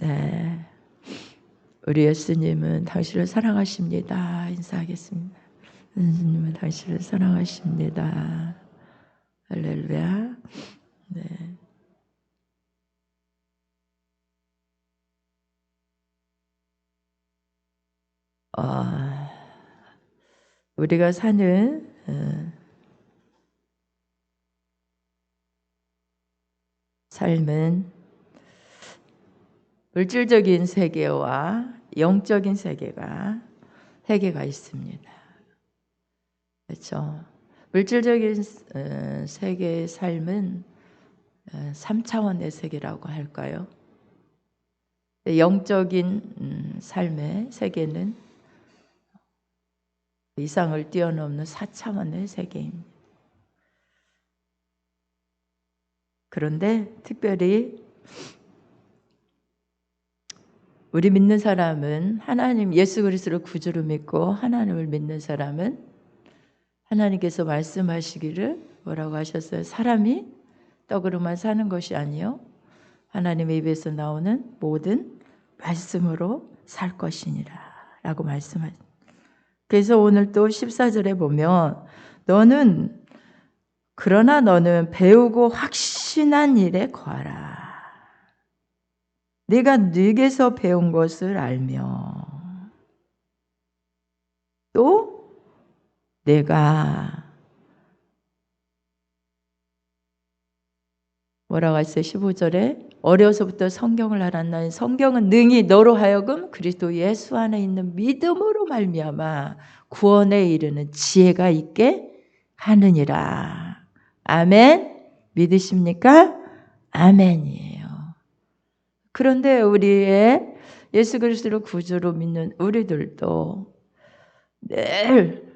네, 우리 예수님은 당신을 사랑하십니다. 인사하겠습니다. 예수님은 당신을 사랑하십니다. 할렐루야. 네. 우리가 사는 삶은 물질적인 세계와 영적인 세계가 있습니다. 그렇죠? 물질적인 세계의 삶은 3차원의 세계라고 할까요? 영적인 삶의 세계는 이상을 뛰어넘는 4차원의 세계입니다. 그런데 특별히 우리 믿는 사람은 하나님 예수 그리스도를 구주로 믿고 하나님을 믿는 사람은 하나님께서 말씀하시기를 뭐라고 하셨어요? 사람이 떡으로만 사는 것이 아니요 하나님의 입에서 나오는 모든 말씀으로 살 것이니라 라고 말씀하셨어요. 그래서 오늘 또 14절에 보면 그러나 너는 배우고 확신한 일에 거하라. 네가 네게서 배운 것을 알며 또 내가 뭐라고 했어요? 15절에 어려서부터 성경을 알았나니 성경은 능히 너로 하여금 그리스도 예수 안에 있는 믿음으로 말미암아 구원에 이르는 지혜가 있게 하느니라. 아멘. 믿으십니까? 아멘이에요. 그런데 우리의 예수 그리스도를 구주로 믿는 우리들도 늘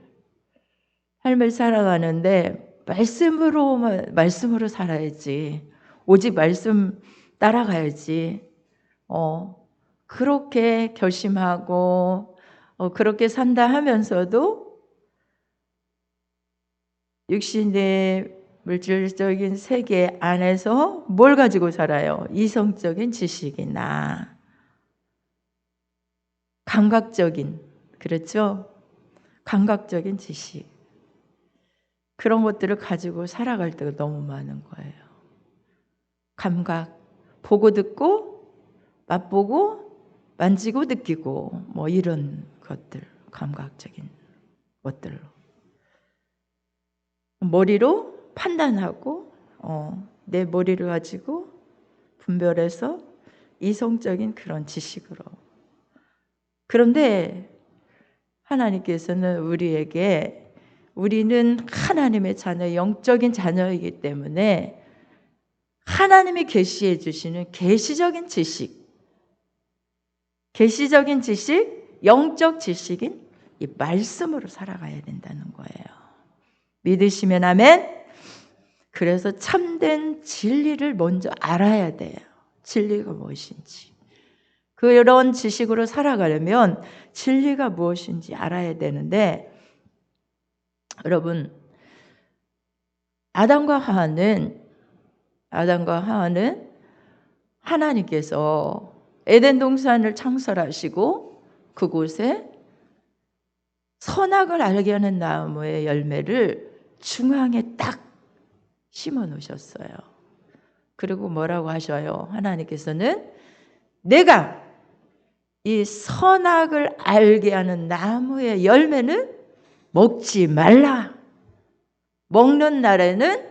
삶을 살아가는데 말씀으로 살아야지. 오직 말씀 따라가야지. 그렇게 결심하고 그렇게 산다 하면서도 육신의 물질적인 세계 안에서 뭘 가지고 살아요? 이성적인 지식이나 감각적인, 그렇죠? 감각적인 지식. 그런 것들을 가지고 살아갈 때가 너무 많은 거예요. 감각, 보고 듣고 맛보고 만지고 느끼고 뭐 이런 것들, 감각적인 것들로 머리로 판단하고 내 머리를 가지고 분별해서 이성적인 그런 지식으로. 그런데 하나님께서는 우리는 하나님의 자녀, 영적인 자녀이기 때문에 하나님이 계시해 주시는 계시적인 지식, 영적 지식인 이 말씀으로 살아가야 된다는 거예요. 믿으시면 아멘. 그래서 참된 진리를 먼저 알아야 돼요. 진리가 무엇인지. 그런 지식으로 살아가려면 진리가 무엇인지 알아야 되는데, 여러분, 아담과 하와는 하나님께서 에덴 동산을 창설하시고 그곳에 선악을 알게 하는 나무의 열매를 중앙에 딱 심어 놓으셨어요. 그리고 뭐라고 하셔요? 하나님께서는 내가 이 선악을 알게 하는 나무의 열매는 먹지 말라. 먹는 날에는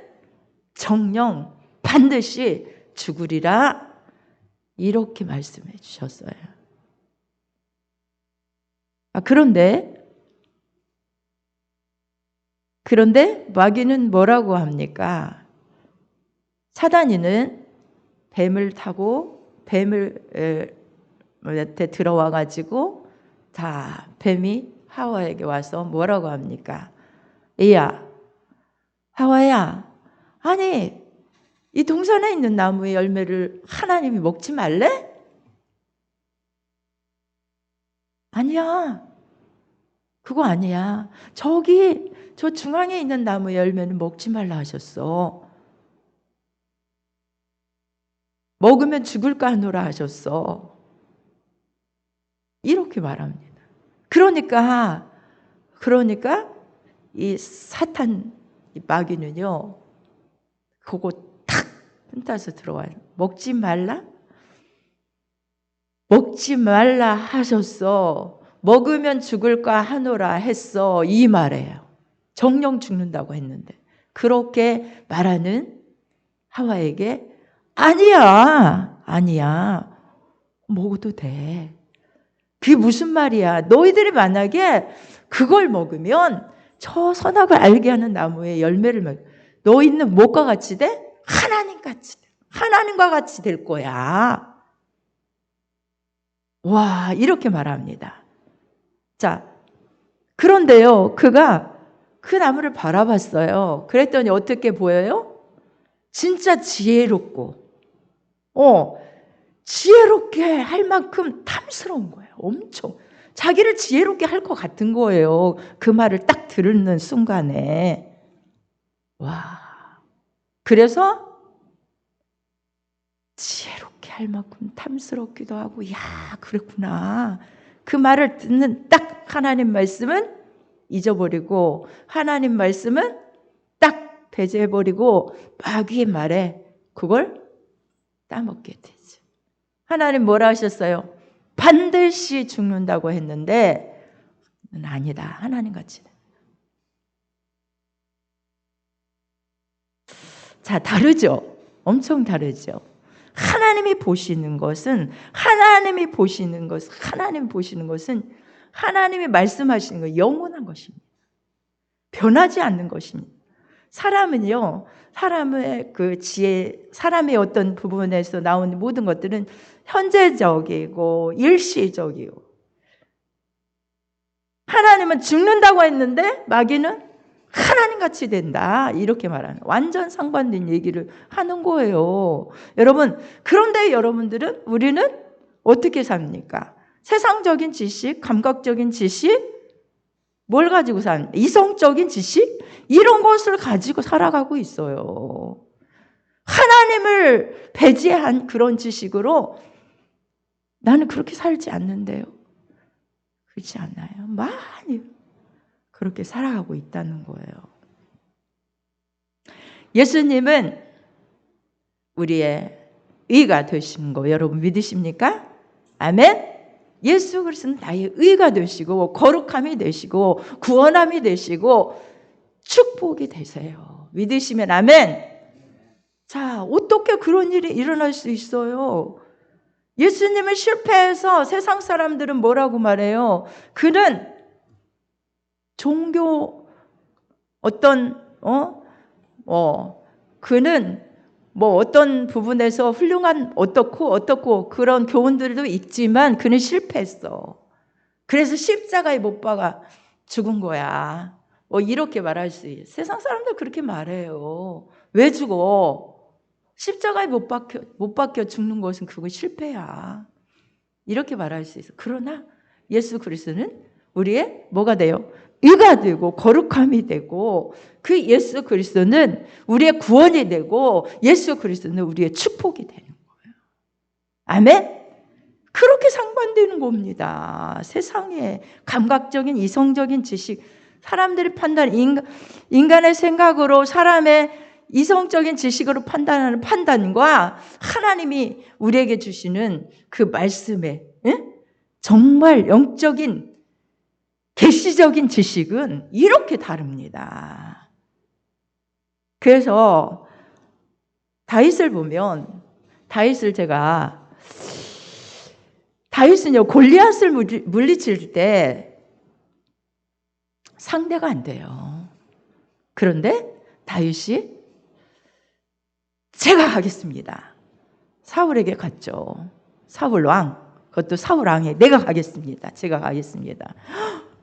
정녕 반드시 죽으리라. 이렇게 말씀해 주셨어요. 그런데 마귀는 뭐라고 합니까? 사단이는 뱀을 타고 뱀한테 들어와 가지고 다 뱀이 하와에게 와서 뭐라고 합니까? 이야, 하와야, 아니 이 동산에 있는 나무의 열매를 하나님이 먹지 말래? 아니야, 그거 아니야. 저 중앙에 있는 나무의 열매는 먹지 말라 하셨어. 먹으면 죽을까 하노라 하셨어. 이렇게 말합니다. 그러니까 이 사탄 이 마귀는요, 그거 탁 흩어서 들어와요. 먹지 말라 하셨어. 먹으면 죽을까 하노라 했어. 이 말이에요. 정령 죽는다고 했는데 그렇게 말하는 하와에게 아니야 먹어도 돼. 그게 무슨 말이야? 너희들이 만약에 그걸 먹으면 저 선악을 알게 하는 나무의 열매를 먹, 너희는 무엇과 같이 돼? 하나님과 같이 될 거야. 와, 이렇게 말합니다. 자, 그런데요, 그가 그 나무를 바라봤어요. 그랬더니 어떻게 보여요? 진짜 지혜롭고, 지혜롭게 할 만큼 탐스러운 거예요. 엄청. 자기를 지혜롭게 할 것 같은 거예요. 그 말을 딱 들은 순간에. 와. 그래서 지혜롭게 할 만큼 탐스럽기도 하고, 야, 그랬구나. 그 말을 듣는 딱 하나님 말씀은 잊어버리고, 하나님 말씀은 딱 배제해버리고, 마귀의 말에 그걸 따먹게 되죠. 하나님 뭐라 하셨어요? 반드시 죽는다고 했는데 아니다. 하나님 같이. 자, 다르죠? 엄청 다르죠? 하나님이 보시는 것은 하나님이 말씀하시는 거 영원한 것입니다. 변하지 않는 것입니다. 사람은요, 사람의 그 지혜, 사람의 어떤 부분에서 나오는 모든 것들은 현재적이고 일시적이고, 하나님은 죽는다고 했는데 마귀는 하나님같이 된다, 이렇게 말하는, 완전 상반된 얘기를 하는 거예요. 여러분, 그런데 여러분들은, 우리는 어떻게 삽니까? 세상적인 지식, 감각적인 지식, 뭘 가지고 삽니까? 이성적인 지식? 이런 것을 가지고 살아가고 있어요. 하나님을 배제한 그런 지식으로 나는 그렇게 살지 않는데요. 그렇지 않아요. 많이 그렇게 살아가고 있다는 거예요. 예수님은 우리의 의가 되신 거 여러분 믿으십니까? 아멘? 예수 그리스도는 나의 의가 되시고 거룩함이 되시고 구원함이 되시고 축복이 되세요. 믿으시면 아멘? 자, 어떻게 그런 일이 일어날 수 있어요? 예수님을 실패해서 세상 사람들은 뭐라고 말해요? 그는 종교 그는 뭐 어떤 부분에서 훌륭한 어떻고 그런 교훈들도 있지만 그는 실패했어. 그래서 십자가에 못 박아 죽은 거야. 뭐 이렇게 말할 수 있어요. 세상 사람들 그렇게 말해요. 왜 죽어? 십자가에 못 박혀 죽는 것은 그거 실패야. 이렇게 말할 수 있어. 그러나 예수 그리스도는 우리의 뭐가 돼요? 의가 되고 거룩함이 되고, 그 예수 그리스도는 우리의 구원이 되고, 예수 그리스도는 우리의 축복이 되는 거예요. 아멘? 그렇게 상반되는 겁니다. 세상에 감각적인 이성적인 지식, 사람들이 판단, 인간의 생각으로 사람의 이성적인 지식으로 판단하는 판단과 하나님이 우리에게 주시는 그 말씀에 정말 영적인 계시적인 지식은 이렇게 다릅니다. 그래서 다윗을 보면, 다윗은요 골리앗을 물리칠 때 상대가 안 돼요. 그런데 다윗이 제가 가겠습니다. 사울에게 갔죠. 사울 왕, 그것도 사울 왕에 내가 가겠습니다. 제가 가겠습니다.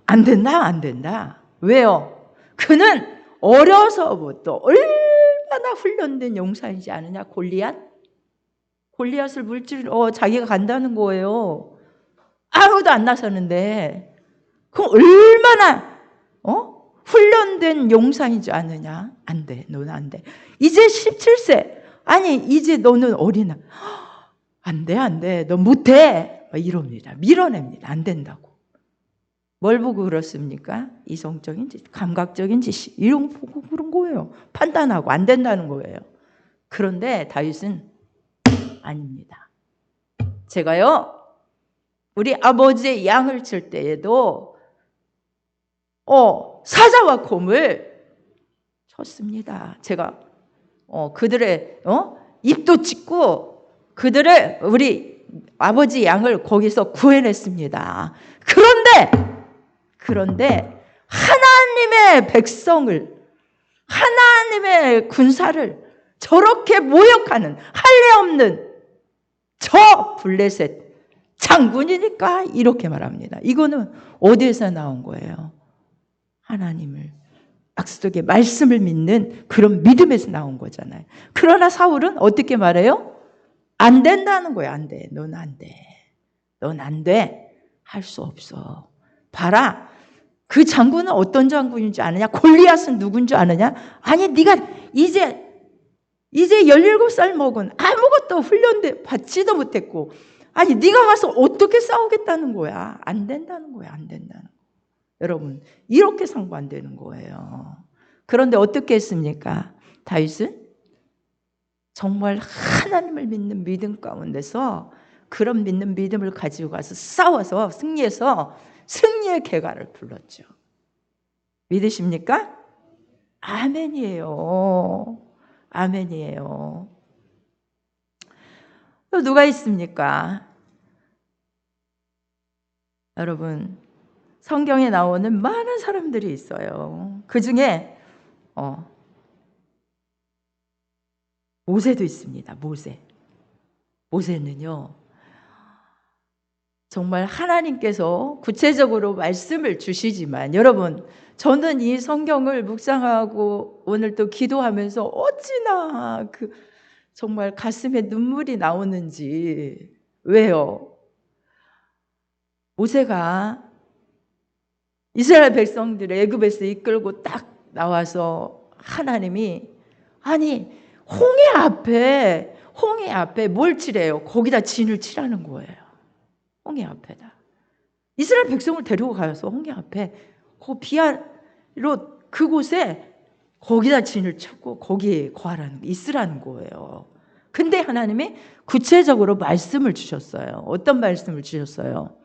안 된다. 왜요? 그는 어려서부터 얼마나 훈련된 용사이지 않느냐? 골리앗을 자기가 간다는 거예요. 아무도 안 나서는데 그럼 얼마나 훈련된 용사이지 않느냐? 안 돼. 너는 안 돼. 이제 17세. 아니 이제 너는 어린아. 안 돼. 너 못해. 이럽니다. 밀어냅니다. 안 된다고. 뭘 보고 그렇습니까? 이성적인지 감각적인지 이런 거 보고 그런 거예요. 판단하고 안 된다는 거예요. 그런데 다윗은 아닙니다. 제가요, 우리 아버지의 양을 칠 때에도 사자와 곰을 쳤습니다. 제가 그들의 입도 찢고 그들의 우리 아버지 양을 거기서 구해냈습니다. 그런데 하나님의 백성을, 하나님의 군사를 저렇게 모욕하는 할례 없는 저 블레셋 장군이니까 이렇게 말합니다. 이거는 어디에서 나온 거예요? 하나님을, 약속의 말씀을 믿는 그런 믿음에서 나온 거잖아요. 그러나 사울은 어떻게 말해요? 안 된다는 거예요. 안 돼. 넌 안 돼. 넌 안 돼. 할 수 없어. 봐라. 그 장군은 어떤 장군인 줄 아느냐? 골리앗은 누군 줄 아느냐? 아니, 네가 이제 17살 먹은 아무것도 훈련돼 받지도 못했고, 아니 네가 가서 어떻게 싸우겠다는 거야? 안 된다는 거야. 안 된다는 거야. 여러분, 이렇게 상관되는 거예요. 그런데 어떻게 했습니까? 다윗은 정말 하나님을 믿는 믿음 가운데서 그런 믿는 믿음을 가지고 가서 싸워서 승리해서 승리의 계가를 불렀죠. 믿으십니까? 아멘이에요. 아멘이에요. 또 누가 있습니까? 여러분, 성경에 나오는 많은 사람들이 있어요. 그 중에 모세도 있습니다. 모세는요, 정말 하나님께서 구체적으로 말씀을 주시지만, 여러분, 저는 이 성경을 묵상하고 오늘 또 기도하면서 어찌나 정말 가슴에 눈물이 나오는지. 왜요? 모세가 이스라엘 백성들을 애굽에서 이끌고 딱 나와서 하나님이, 아니 홍해 앞에 뭘 칠해요? 거기다 진을 칠하는 거예요. 홍해 앞에다. 이스라엘 백성을 데리고 가서 홍해 앞에 그 비아로 그곳에 거기다 진을 쳤고 거기에 있으라는 거예요. 근데 하나님이 구체적으로 말씀을 주셨어요. 어떤 말씀을 주셨어요?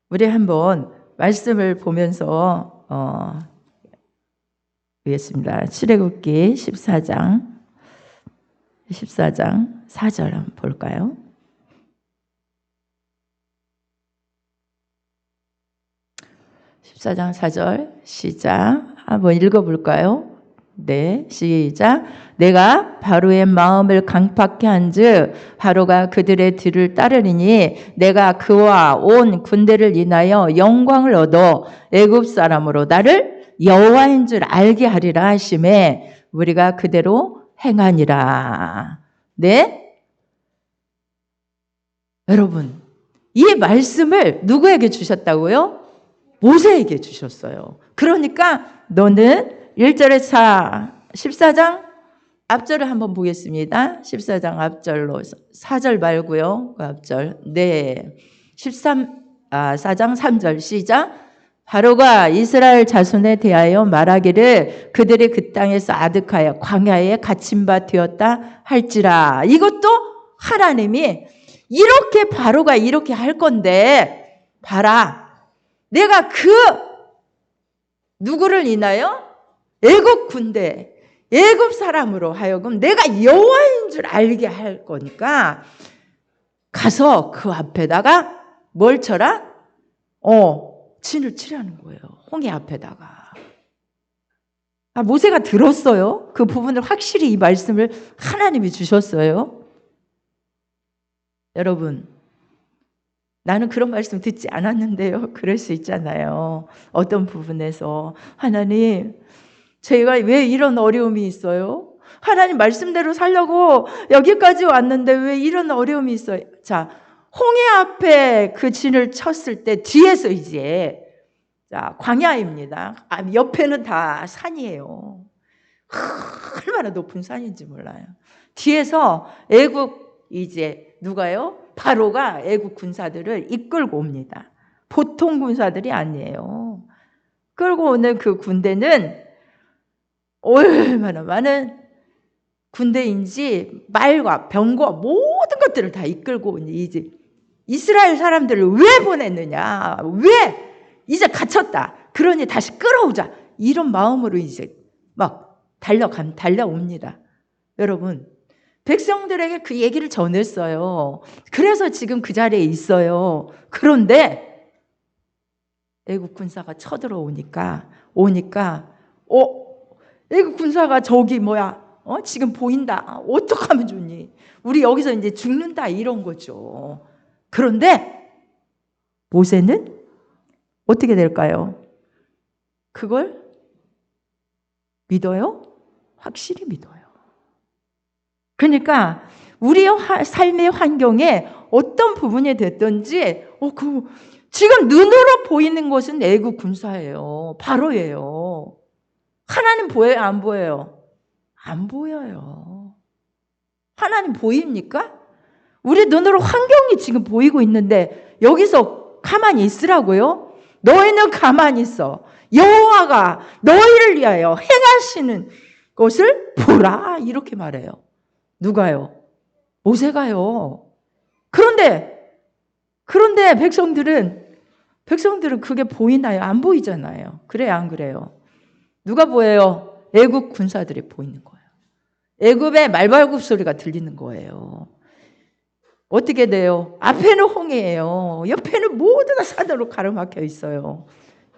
우리 한번 말씀을 보면서 보겠습니다. 출애굽기 14장 4절 한번 볼까요? 14장 4절 시작. 한번 읽어볼까요? 네, 시작. 내가 바로의 마음을 강팍케 한즉 바로가 그들의 뒤를 따르리니 내가 그와 온 군대를 인하여 영광을 얻어 애굽 사람으로 나를 여호와인 줄 알게 하리라 하심에 우리가 그대로 행하니라. 네? 여러분, 이 말씀을 누구에게 주셨다고요? 모세에게 주셨어요. 그러니까 너는 1절에 14장 앞절을 한번 보겠습니다. 14장 앞절로 4절 말고요. 그 앞절. 네. 4장 3절 시작. 바로가 이스라엘 자손에 대하여 말하기를 그들이 그 땅에서 아득하여 광야에 갇힌 바 되었다 할지라. 이것도 하나님이 이렇게 바로가 이렇게 할 건데 봐라. 내가 누구를 인하여? 애굽 군대, 애굽 사람으로 하여금 내가 여호와인 줄 알게 할 거니까 가서 그 앞에다가 뭘 쳐라? 진을 치라는 거예요. 홍해 앞에다가. 모세가 들었어요. 그 부분을 확실히 이 말씀을 하나님이 주셨어요. 여러분, 나는 그런 말씀 듣지 않았는데요. 그럴 수 있잖아요. 어떤 부분에서 하나님, 제가 왜 이런 어려움이 있어요? 하나님 말씀대로 살려고 여기까지 왔는데 왜 이런 어려움이 있어요? 자, 홍해 앞에 그 진을 쳤을 때 뒤에서 이제 광야입니다. 옆에는 다 산이에요. 얼마나 높은 산인지 몰라요. 뒤에서 애국 이제 누가요? 바로가 애국 군사들을 이끌고 옵니다. 보통 군사들이 아니에요. 끌고 오는 그 군대는 얼마나 많은 군대인지 말과 병과 모든 것들을 다 이끌고 온 이제 이스라엘 사람들을 왜 보냈느냐? 왜 이제 갇혔다. 그러니 다시 끌어오자. 이런 마음으로 이제 막 달려옵니다. 여러분, 백성들에게 그 얘기를 전했어요. 그래서 지금 그 자리에 있어요. 그런데 애국 군사가 쳐들어오니까 애국 군사가 저기 지금 보인다. 어떡하면 좋니? 우리 여기서 이제 죽는다 이런 거죠. 그런데 모세는 어떻게 될까요? 그걸 믿어요? 확실히 믿어요. 그러니까 우리의 삶의 환경에 어떤 부분이 됐든지 지금 눈으로 보이는 것은 애국 군사예요. 바로예요. 하나님 보여요? 안 보여요? 안 보여요. 하나님 보입니까? 우리 눈으로 환경이 지금 보이고 있는데 여기서 가만히 있으라고요? 너희는 가만히 있어. 여호와가 너희를 위하여 행하시는 것을 보라. 이렇게 말해요. 누가요? 모세가요. 그런데 백성들은 그게 보이나요? 안 보이잖아요. 그래요, 안 그래요? 누가 보여요? 애국 군사들이 보이는 거예요. 애굽의 말발굽 소리가 들리는 거예요. 어떻게 돼요? 앞에는 홍해예요. 옆에는 모두 다 산으로 가로막혀 있어요.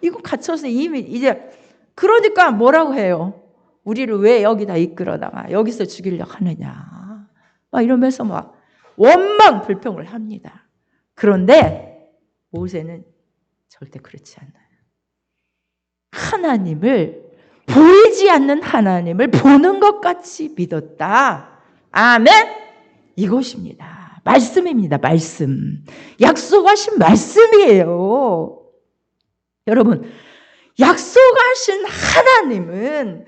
이거 갇혀서 이미 이제 그러니까 뭐라고 해요? 우리를 왜 여기다 이끌어다가 여기서 죽이려고 하느냐. 막 이러면서 막 원망 불평을 합니다. 그런데 모세는 절대 그렇지 않아요. 하나님을 보이지 않는 하나님을 보는 것 같이 믿었다. 아멘. 이것입니다. 말씀입니다. 말씀. 약속하신 말씀이에요. 여러분, 약속하신 하나님은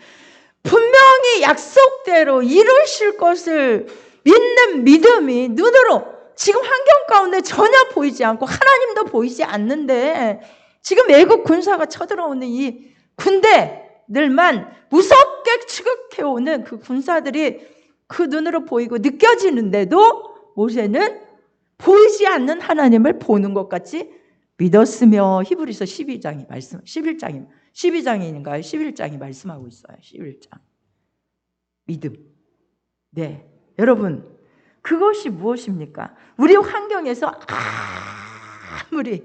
분명히 약속대로 이루실 것을 믿는 믿음이 눈으로 지금 환경 가운데 전혀 보이지 않고 하나님도 보이지 않는데 지금 애국 군사가 쳐들어오는 이 군대들만 무섭게 추격해오는 그 군사들이 그 눈으로 보이고 느껴지는데도 모세는 보이지 않는 하나님을 보는 것 같이 믿었으며 히브리서 11장인가요? 11장이 말씀하고 있어요. 11장. 믿음. 네. 여러분, 그것이 무엇입니까? 우리 환경에서 아무리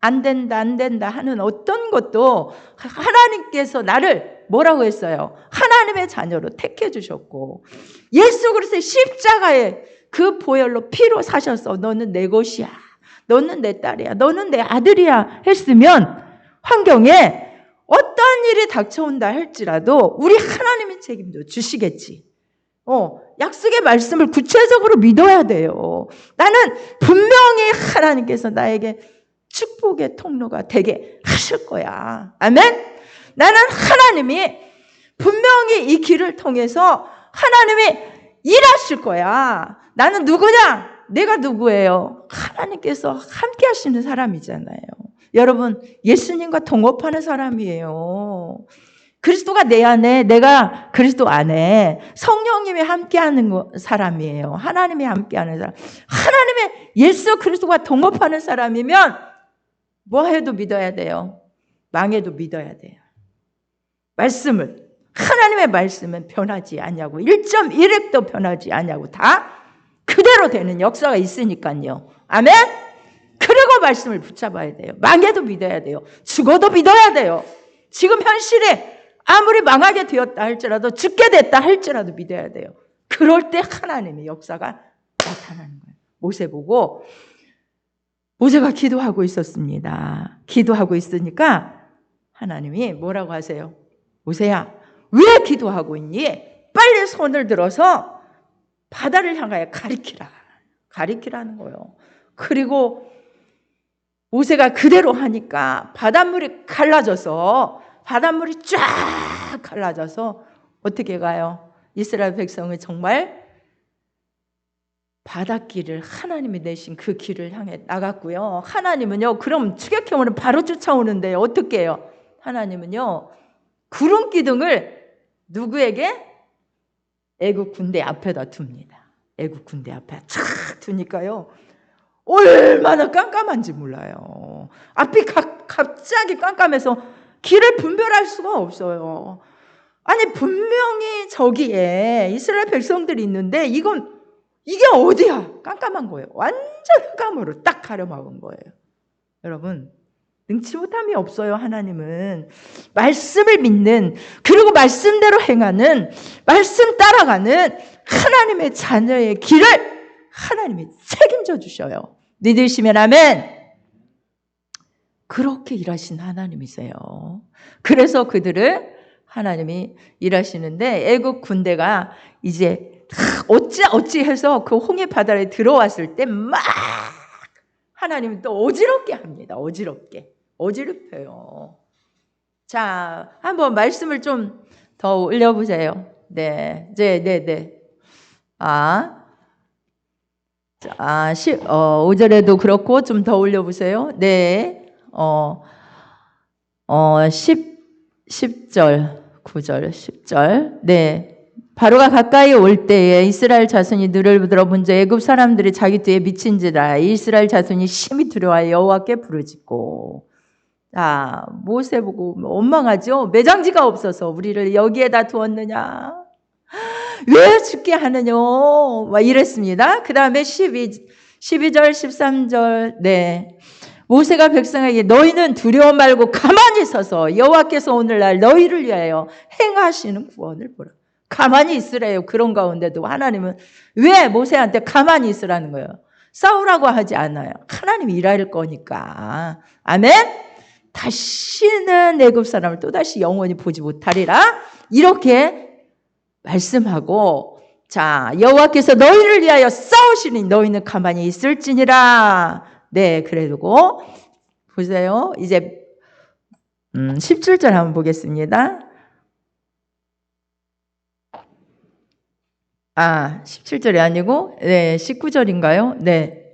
안 된다 하는 어떤 것도 하나님께서 나를 뭐라고 했어요? 하나님의 자녀로 택해 주셨고 예수 그리스도의 십자가에 그 보혈로 피로 사셔서 너는 내 것이야. 너는 내 딸이야. 너는 내 아들이야 했으면 환경에 어떤 일이 닥쳐온다 할지라도 우리 하나님의 책임도 주시겠지. 약속의 말씀을 구체적으로 믿어야 돼요. 나는 분명히 하나님께서 나에게 축복의 통로가 되게 하실 거야. 아멘? 나는 하나님이 분명히 이 길을 통해서 하나님이 일하실 거야. 나는 누구냐? 내가 누구예요? 하나님께서 함께 하시는 사람이잖아요. 여러분, 예수님과 동업하는 사람이에요. 그리스도가 내 안에, 내가 그리스도 안에 성령님이 함께하는 사람이에요. 하나님이 함께하는 사람. 하나님의 예수 그리스도가 동업하는 사람이면 뭐 해도 믿어야 돼요. 망해도 믿어야 돼요. 하나님의 말씀은 변하지 않냐고 1.1핵도 변하지 않냐고 다 그대로 되는 역사가 있으니까요. 아멘? 그리고 말씀을 붙잡아야 돼요. 망해도 믿어야 돼요. 죽어도 믿어야 돼요. 지금 현실에 아무리 망하게 되었다 할지라도 죽게 됐다 할지라도 믿어야 돼요. 그럴 때 하나님의 역사가 나타나는 거예요. 모세 보고 모세가 기도하고 있었습니다. 기도하고 있으니까 하나님이 뭐라고 하세요? 모세야, 왜 기도하고 있니? 빨리 손을 들어서 바다를 향하여 가리키라는 거예요. 그리고 모세가 그대로 하니까 바닷물이 쫙 갈라져서 어떻게 가요? 이스라엘 백성은 정말 바닷길을 하나님이 내신 그 길을 향해 나갔고요. 하나님은요, 그럼 추격해오는 바로 쫓아오는데 어떻게 해요? 하나님은요, 구름 기둥을 누구에게? 애국 군대 앞에다 둡니다. 애국 군대 앞에 쫙 두니까요, 얼마나 깜깜한지 몰라요. 앞이 갑자기 깜깜해서 길을 분별할 수가 없어요. 아니, 분명히 저기에 이스라엘 백성들이 있는데 이게 어디야? 깜깜한 거예요. 완전 흑암으로 딱 가려막은 거예요. 여러분, 능치 못함이 없어요. 하나님은 말씀을 믿는, 그리고 말씀대로 행하는, 말씀 따라가는 하나님의 자녀의 길을 하나님이 책임져 주셔요. 믿으시면 아멘. 그렇게 일하신 하나님이세요. 그래서 그들을 하나님이 일하시는데, 애국 군대가 이제 어찌 해서 그 홍해 바다에 들어왔을 때 막 하나님은 또 어지럽게 합니다. 어지럽혀요. 자, 한번 말씀을 좀 더 올려보세요. 네. 5절에도 그렇고 좀 더 올려보세요. 네. 10절, 9절, 10절. 네. 바로가 가까이 올 때에 이스라엘 자손이 눈을 들어본즉 애굽 사람들이 자기 뒤에 미친지라. 이스라엘 자손이 심히 두려워하여 여호와께 부르짖고. 자, 모세 보고 원망하죠. 매장지가 없어서 우리를 여기에다 두었느냐, 왜 죽게 하느냐, 막 이랬습니다. 그 다음에 12절, 13절. 네. 모세가 백성에게 너희는 두려워 말고 가만히 서서 여호와께서 오늘날 너희를 위하여 행하시는 구원을 보라. 가만히 있으래요. 그런 가운데도 하나님은 왜 모세한테 가만히 있으라는 거예요? 싸우라고 하지 않아요. 하나님이 일할 거니까. 아멘? 다시는 애굽 사람을 또다시 영원히 보지 못하리라. 이렇게 말씀하고, 자, 여호와께서 너희를 위하여 싸우시니 너희는 가만히 있을지니라. 네, 그래도 보세요. 이제 17절 한번 보겠습니다. 17절이 아니고, 네, 19절인가요? 네.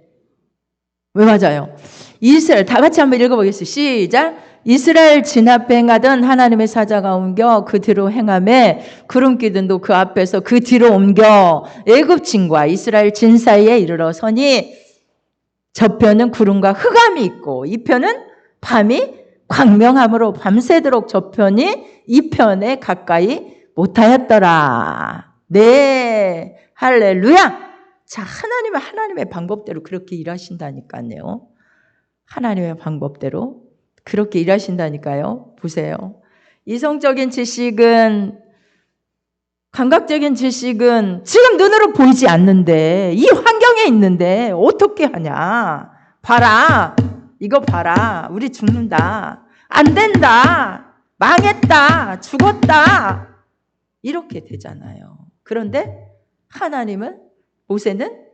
왜 맞아요? 이스라엘, 다 같이 한번 읽어보겠습니다. 시작. 이스라엘 진 앞에 행하던 하나님의 사자가 옮겨 그 뒤로 행하매 구름 기둥도 그 앞에서 그 뒤로 옮겨 애굽 진과 이스라엘 진 사이에 이르러 서니 저편은 구름과 흑암이 있고 이 편은 밤이 광명함으로 밤새도록 저편이 이 편에 가까이 못하였더라. 네, 할렐루야. 자, 하나님의 방법대로 그렇게 일하신다니까요. 하나님의 방법대로 그렇게 일하신다니까요. 보세요. 이성적인 지식은, 감각적인 지식은 지금 눈으로 보이지 않는데, 이 환경에 있는데 어떻게 하냐. 봐라. 이거 봐라. 우리 죽는다. 안 된다. 망했다. 죽었다. 이렇게 되잖아요. 그런데 하나님은, 모세는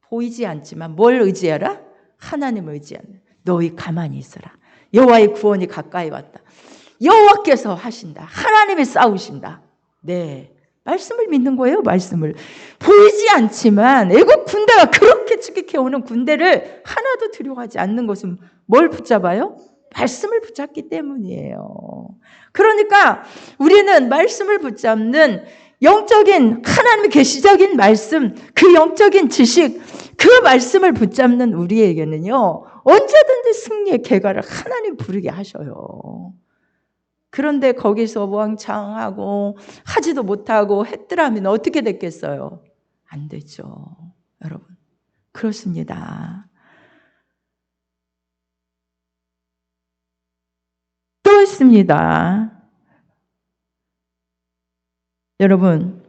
보이지 않지만 뭘 의지하라? 하나님을 의지하라. 너희 가만히 있어라. 여호와의 구원이 가까이 왔다. 여호와께서 하신다. 하나님이 싸우신다. 네, 말씀을 믿는 거예요. 말씀을. 보이지 않지만 애국 군대가 그렇게 추격해오는 군대를 하나도 두려워하지 않는 것은 뭘 붙잡아요? 말씀을 붙잡기 때문이에요. 그러니까 우리는 말씀을 붙잡는 영적인, 하나님의 계시적인 말씀, 그 영적인 지식, 그 말씀을 붙잡는 우리에게는요, 언제든지 승리의 계가를 하나님 부르게 하셔요. 그런데 거기서 왕창하고 하지도 못하고 했더라면 어떻게 됐겠어요? 안 되죠, 여러분. 그렇습니다. 또 있습니다. 여러분,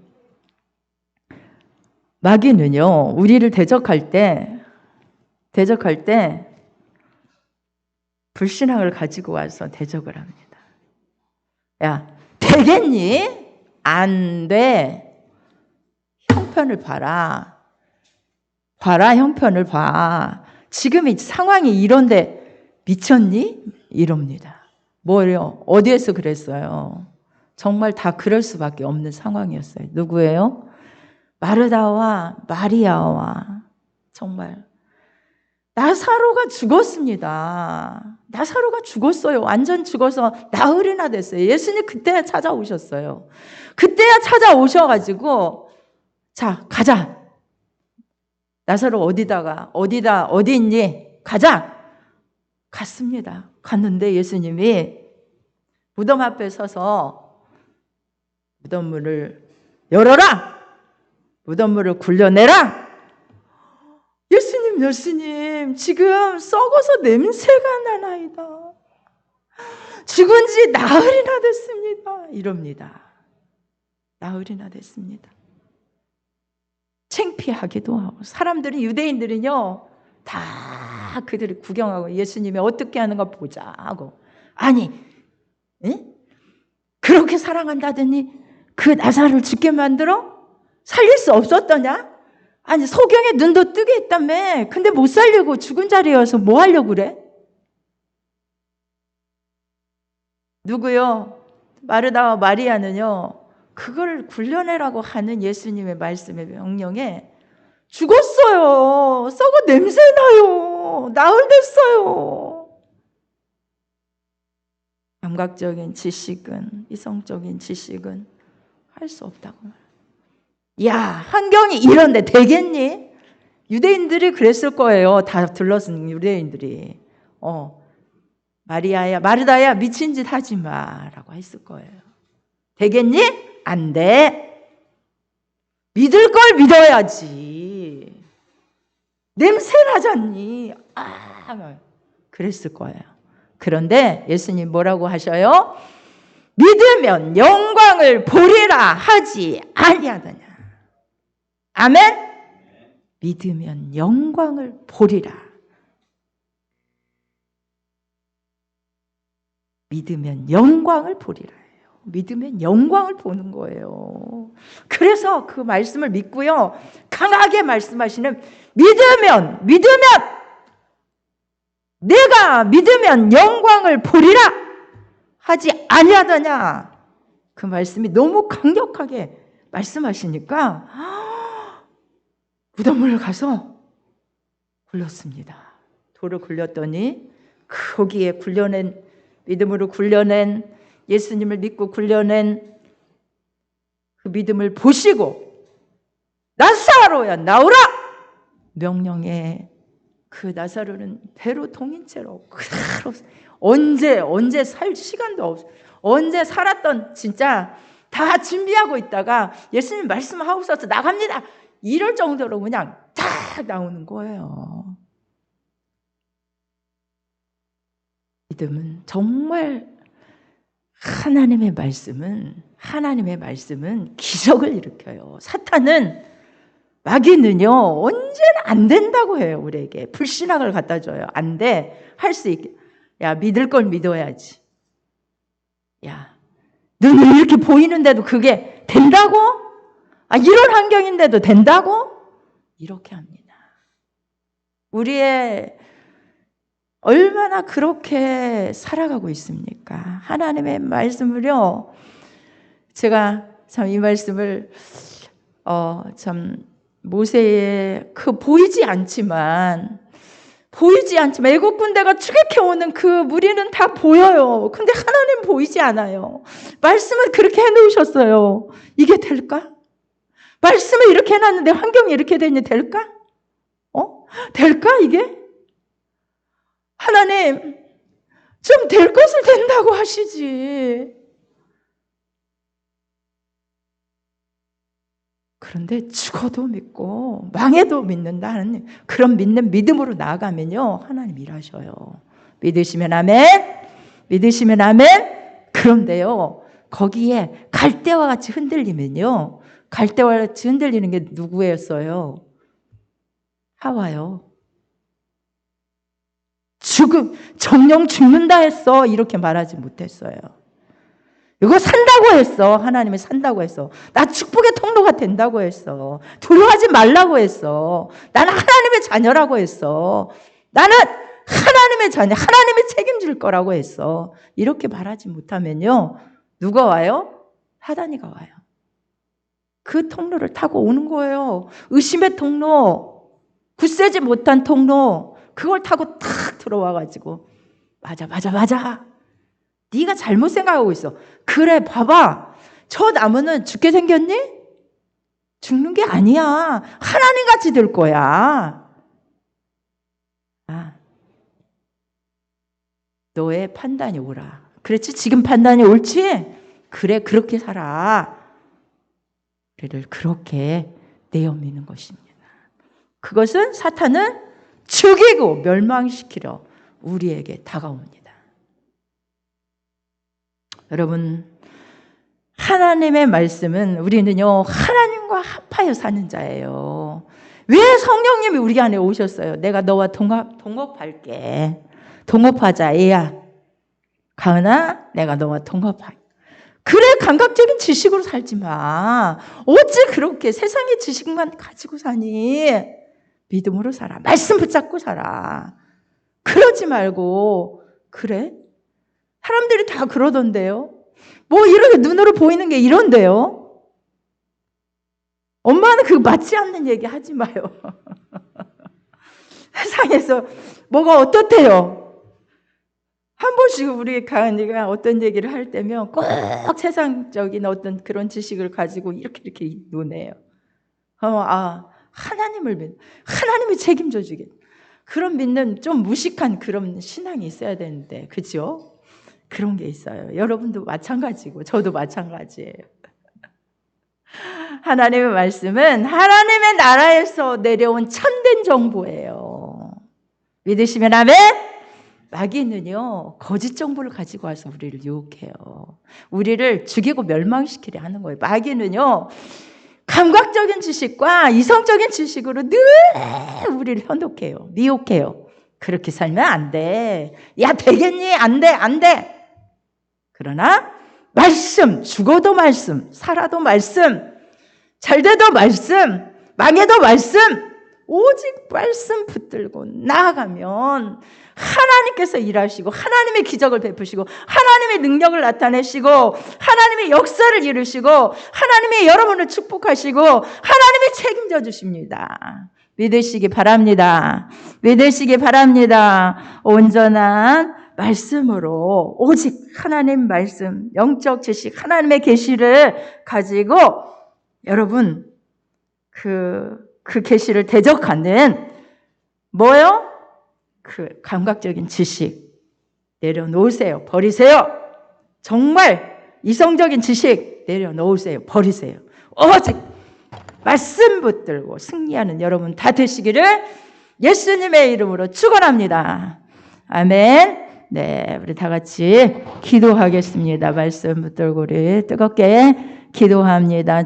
마귀는요, 우리를 대적할 때 불신앙을 가지고 와서 대적을 합니다. 야, 되겠니? 안 돼. 형편을 봐라. 형편을 봐. 지금 이 상황이 이런데 미쳤니? 이럽니다. 뭐예요? 어디에서 그랬어요? 정말 다 그럴 수밖에 없는 상황이었어요. 누구예요? 마르다와 마리아와 정말. 나사로가 죽었습니다. 나사로가 죽었어요. 완전 죽어서 나흘이나 됐어요. 예수님 그때야 찾아오셨어요. 그때야 찾아오셔가지고 자, 가자. 나사로 어디 있니? 가자. 갔습니다. 갔는데 예수님이 무덤 앞에 서서 무덤문을 열어라! 무덤문을 굴려내라! 예수님, 지금 썩어서 냄새가 나나이다. 죽은 지 나흘이나 됐습니다. 이럽니다. 나흘이나 됐습니다. 창피하기도 하고, 사람들은, 유대인들은요, 다 그들을 구경하고 예수님이 어떻게 하는 거 보자 하고, 아니, 에? 그렇게 사랑한다더니 그 나사로를 죽게 만들어? 살릴 수 없었더냐? 아니, 소경의 눈도 뜨게 했다며. 근데 못 살려고 죽은 자리여서 뭐 하려고 그래? 누구요? 마르다와 마리아는요, 그걸 굴려내라고 하는 예수님의 말씀의 명령에 죽었어요. 썩어 냄새나요. 나흘 됐어요. 감각적인 지식은, 이성적인 지식은 할 수 없다고 말해요. 야, 환경이 이런데 되겠니? 유대인들이 그랬을 거예요. 다 들렀은 유대인들이. 마리아야, 마르다야, 미친 짓 하지 마라고 했을 거예요. 되겠니? 안 돼. 믿을 걸 믿어야지. 냄새 나잖니. 그랬을 거예요. 그런데 예수님 뭐라고 하셔요? 믿으면 영광을 보리라 하지 아니하더냐. 아멘? 믿으면 영광을 보리라. 믿으면 영광을 보리라. 믿으면 영광을 보는 거예요. 그래서 그 말씀을 믿고요, 강하게 말씀하시는, 믿으면 내가 믿으면 영광을 보리라 하지 아니하더냐. 그 말씀이 너무 강력하게 말씀하시니까 무덤을 가서 굴렸습니다. 돌을 굴렸더니 거기에 굴려낸, 믿음으로 굴려낸, 예수님을 믿고 굴려낸 그 믿음을 보시고 나사로야 나오라! 명령에 그 나사로는 배로 동인 채로 그대로 언제 살 시간도 없어. 언제 살았던, 진짜 다 준비하고 있다가 예수님 말씀하고서 나갑니다. 이럴 정도로 그냥 탁 나오는 거예요. 믿음은 정말 하나님의 말씀은 기적을 일으켜요. 사탄은, 마귀는요, 언제나 안 된다고 해요. 우리에게 불신앙을 갖다 줘요. 안 돼. 할 수 있게. 야, 믿을 걸 믿어야지. 야, 눈이 이렇게 보이는데도 그게 된다고? 이런 환경인데도 된다고? 이렇게 합니다. 우리의 얼마나 그렇게 살아가고 있습니까? 하나님의 말씀을요, 제가 참 이 말씀을 참 모세의 그 보이지 않지만 애국 군대가 추격해 오는 그 무리는 다 보여요. 근데 하나님 보이지 않아요. 말씀을 그렇게 해놓으셨어요. 이게 될까? 말씀을 이렇게 해놨는데 환경이 이렇게 되니 될까? 될까 이게? 하나님, 좀 될 것을 된다고 하시지. 그런데 죽어도 믿고 망해도 믿는다 하는 그런 믿는 믿음으로 나아가면요, 하나님 일하셔요. 믿으시면 아멘. 믿으시면 아멘. 그런데요, 거기에 갈대와 같이 흔들리면요, 갈대와 같이 흔들리는 게 누구였어요? 하와요. 정령 죽는다 했어. 이렇게 말하지 못했어요. 이거 산다고 했어. 하나님이 산다고 했어. 나 축복의 통로가 된다고 했어. 두려워하지 말라고 했어. 나는 하나님의 자녀라고 했어. 나는 하나님의 자녀, 하나님이 책임질 거라고 했어. 이렇게 말하지 못하면요, 누가 와요? 사단이가 와요. 그 통로를 타고 오는 거예요. 의심의 통로. 굳세지 못한 통로 그걸 타고 탁 들어와가지고 맞아. 네가 잘못 생각하고 있어. 그래 봐봐. 저 나무는 죽게 생겼니? 죽는 게 아니야. 하나님같이 될 거야. 너의 판단이 옳아. 그렇지? 지금 판단이 옳지? 그래 그렇게 살아. 우리를 그렇게 내어미는 것입니다. 그것은 사탄은 죽이고 멸망시키려 우리에게 다가옵니다. 여러분, 하나님의 말씀은 우리는요 하나님과 합하여 사는 자예요. 왜 성령님이 우리 안에 오셨어요? 내가 너와 동업할게. 동업하자 애야. 가은아 내가 너와 동업할게. 그래 감각적인 지식으로 살지 마. 어찌 그렇게 세상의 지식만 가지고 사니? 믿음으로 살아. 말씀 붙잡고 살아. 그러지 말고. 그래? 사람들이 다 그러던데요. 뭐 이렇게 눈으로 보이는 게 이런데요. 엄마는 그거 맞지 않는 얘기 하지 마요. 세상에서 뭐가 어떻대요? 한 번씩 우리 가은이가 어떤 얘기를 할 때면 꼭 세상적인 어떤 그런 지식을 가지고 이렇게 노네요. 하나님이 책임져 주겠다. 그런 믿는 좀 무식한 그런 신앙이 있어야 되는데, 그죠? 그런 게 있어요. 여러분도 마찬가지고 저도 마찬가지예요. 하나님의 말씀은 하나님의 나라에서 내려온 참된 정보예요. 믿으시면 아멘? 마귀는요 거짓 정보를 가지고 와서 우리를 유혹해요. 우리를 죽이고 멸망시키려 하는 거예요. 마귀는요 감각적인 지식과 이성적인 지식으로 늘 우리를 현혹해요. 미혹해요. 그렇게 살면 안 돼. 야 되겠니? 안 돼. 그러나 말씀, 죽어도 말씀, 살아도 말씀, 잘돼도 말씀, 망해도 말씀, 오직 말씀 붙들고 나아가면 하나님께서 일하시고 하나님의 기적을 베푸시고 하나님의 능력을 나타내시고 하나님의 역사를 이루시고 하나님의 여러분을 축복하시고 하나님이 책임져 주십니다. 믿으시기 바랍니다. 믿으시기 바랍니다. 온전한 말씀으로 오직 하나님 말씀, 영적 지식, 하나님의 계시를 가지고 여러분 그 계시를 대적하는 뭐요? 그 감각적인 지식 내려놓으세요. 버리세요. 정말 이성적인 지식 내려놓으세요. 버리세요. 오직 말씀 붙들고 승리하는 여러분 다 되시기를 예수님의 이름으로 축원합니다. 아멘. 네, 우리 다 같이 기도하겠습니다. 말씀 붙들고 우리 뜨겁게 기도합니다.